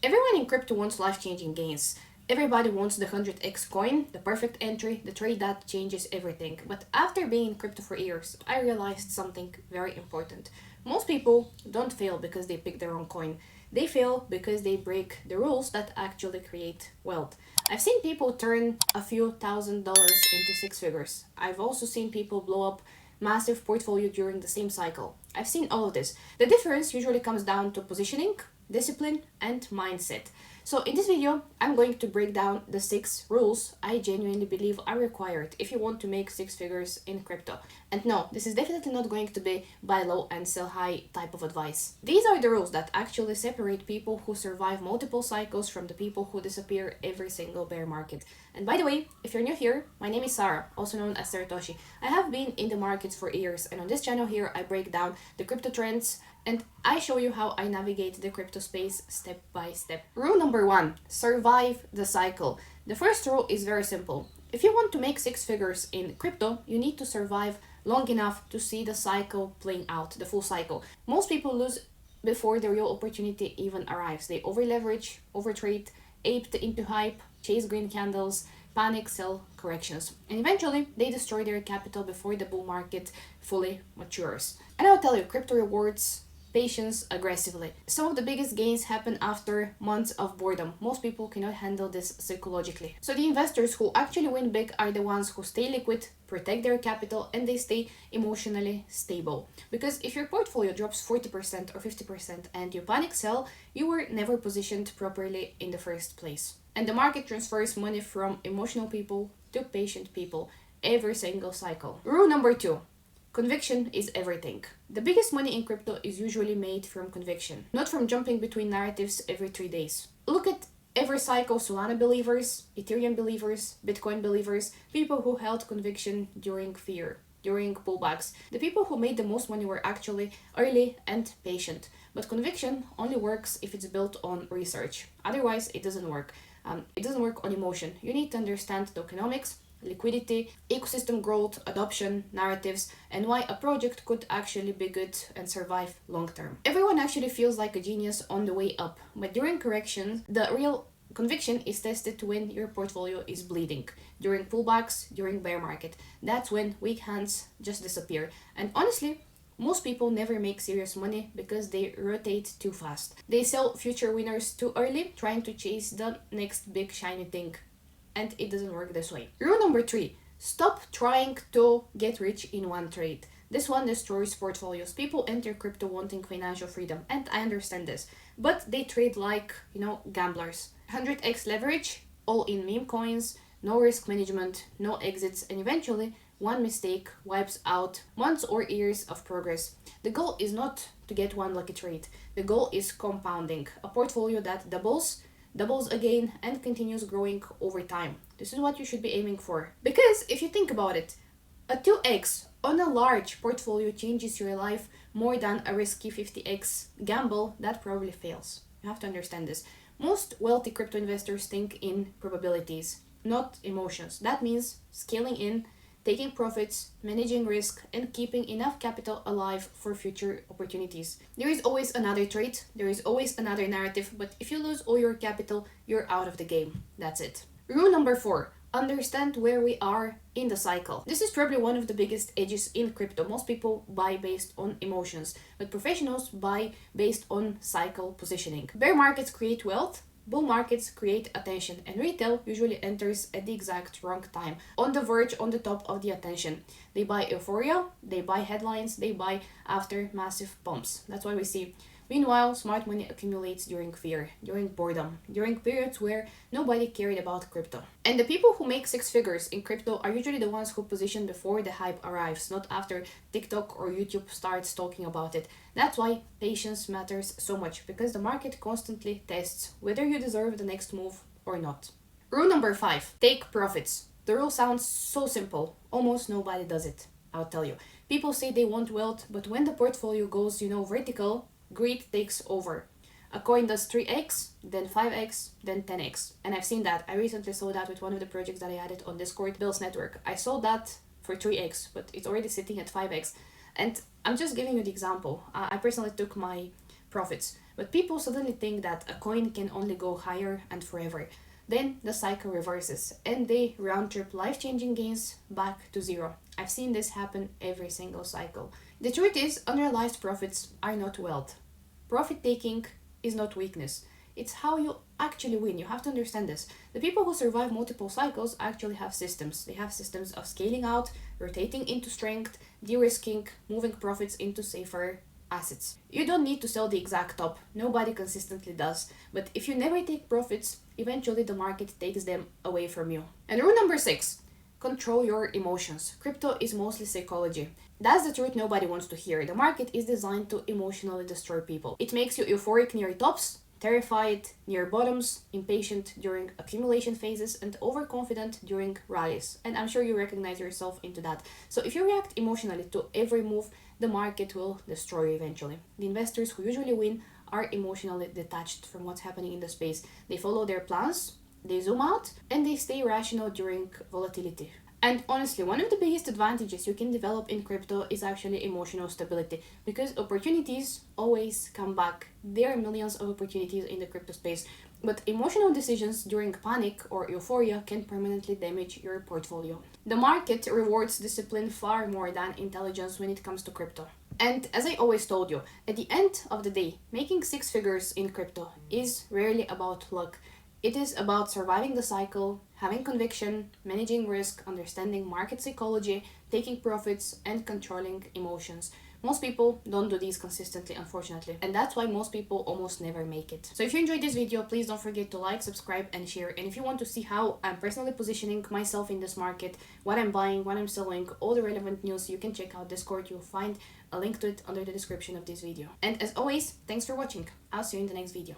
Everyone in crypto wants life-changing gains. Everybody wants the 100x coin, the perfect entry, the trade that changes everything. But after being in crypto for years, I realized something very important. Most people don't fail because they pick the wrong coin. They fail because they break the rules that actually create wealth. I've seen people turn a few $1,000s into six figures. I've also seen people blow up massive portfolio during the same cycle. I've seen all of this. The difference usually comes down to positioning, discipline, and mindset. So in this video, I'm going to break down the 6 rules I genuinely believe are required if you want to make 6 figures in crypto. And no, this is definitely not going to be buy low and sell high type of advice. These are the rules that actually separate people who survive multiple cycles from the people who disappear every single bear market. And by the way, if you're new here, my name is Sarah, also known as Saratoshi. I have been in the markets for years, and on this channel here, I break down the crypto trends and I show you how I navigate the crypto space step by step. Rule number 1, survive the cycle. The first rule is very simple. If you want to make 6 figures in crypto, you need to survive long enough to see the cycle playing out, the full cycle. Most people lose before the real opportunity even arrives. They over-leverage, overtrade, ape into hype, chase green candles, panic, sell corrections, and eventually they destroy their capital before the bull market fully matures. And I'll tell you, crypto rewards patience aggressively. Some of the biggest gains happen after months of boredom. Most people cannot handle this psychologically. So the investors who actually win big are the ones who stay liquid, protect their capital, and they stay emotionally stable. Because if your portfolio drops 40% or 50% and you panic sell, you were never positioned properly in the first place. And the market transfers money from emotional people to patient people every single cycle. Rule number 2. Conviction is everything. The biggest money in crypto is usually made from conviction, not from jumping between narratives every 3 days. Look at every cycle: Solana believers, Ethereum believers, Bitcoin believers, people who held conviction during fear, during pullbacks. The people who made the most money were actually early and patient. But conviction only works if it's built on research. Otherwise, it doesn't work. It doesn't work on emotion. You need to understand tokenomics, liquidity, ecosystem growth, adoption, narratives, and why a project could actually be good and survive long term. Everyone actually feels like a genius on the way up, but during corrections, the real conviction is tested when your portfolio is bleeding. During pullbacks, during bear market, that's when weak hands just disappear. And honestly, most people never make serious money because they rotate too fast. They sell future winners too early, trying to chase the next big shiny thing. And it doesn't work this way. Rule number 3, stop trying to get rich in one trade. This one destroys portfolios. People enter crypto wanting financial freedom, and I understand this, but they trade like, gamblers. 100x leverage, all in meme coins, no risk management, no exits, and eventually one mistake wipes out months or years of progress. The goal is not to get one lucky trade. The goal is compounding, a portfolio that doubles again, and continues growing over time. This is what you should be aiming for. Because if you think about it, a 2x on a large portfolio changes your life more than a risky 50x gamble that probably fails. You have to understand this. Most wealthy crypto investors think in probabilities, not emotions. That means scaling in, taking profits, managing risk, and keeping enough capital alive for future opportunities. There is always another trade, there is always another narrative, but if you lose all your capital, you're out of the game. That's it. Rule number 4, understand where we are in the cycle. This is probably one of the biggest edges in crypto. Most people buy based on emotions, but professionals buy based on cycle positioning. Bear markets create wealth, bull markets create attention, and retail usually enters at the exact wrong time, on the verge, on the top of the attention. They buy euphoria, they buy headlines, they buy after massive pumps. That's what we see. Meanwhile, smart money accumulates during fear, during boredom, during periods where nobody cared about crypto. And the people who make 6 figures in crypto are usually the ones who position before the hype arrives, not after TikTok or YouTube starts talking about it. That's why patience matters so much, because the market constantly tests whether you deserve the next move or not. Rule number 5, take profits. The rule sounds so simple, almost nobody does it. I'll tell you. People say they want wealth, but when the portfolio goes, vertical, greed takes over. A coin does 3x, then 5x, then 10x. And I've seen that. I recently saw that with one of the projects that I added on Discord, Bill's Network. I sold that for 3x, but it's already sitting at 5x. And I'm just giving you the example. I personally took my profits. But people suddenly think that a coin can only go higher and forever. Then the cycle reverses and they round trip life changing gains back to zero. I've seen this happen every single cycle. The truth is, unrealized profits are not wealth. Profit taking is not weakness. It's how you actually win. You have to understand this. The people who survive multiple cycles actually have systems. They have systems of scaling out, rotating into strength, de risking, moving profits into safer assets. You don't need to sell the exact top. Nobody consistently does. But if you never take profits, eventually the market takes them away from you. And rule number 6, control your emotions. Crypto is mostly psychology. That's the truth nobody wants to hear. The market is designed to emotionally destroy people. It makes you euphoric near tops, terrified near bottoms, impatient during accumulation phases, and overconfident during rallies. And I'm sure you recognize yourself into that. So if you react emotionally to every move, the market will destroy you eventually. The investors who usually win are emotionally detached from what's happening in the space. They follow their plans, they zoom out, and they stay rational during volatility. And honestly, one of the biggest advantages you can develop in crypto is actually emotional stability, because opportunities always come back. There are millions of opportunities in the crypto space, but emotional decisions during panic or euphoria can permanently damage your portfolio. The market rewards discipline far more than intelligence when it comes to crypto. And as I always told you, at the end of the day, making 6 figures in crypto is rarely about luck. It is about surviving the cycle, having conviction, managing risk, understanding market psychology, taking profits, and controlling emotions. Most people don't do these consistently, unfortunately, and that's why most people almost never make it. So if you enjoyed this video, please don't forget to like, subscribe, and share. And if you want to see how I'm personally positioning myself in this market, what I'm buying, what I'm selling, all the relevant news, you can check out Discord. You'll find a link to it under the description of this video. And as always, thanks for watching. I'll see you in the next video.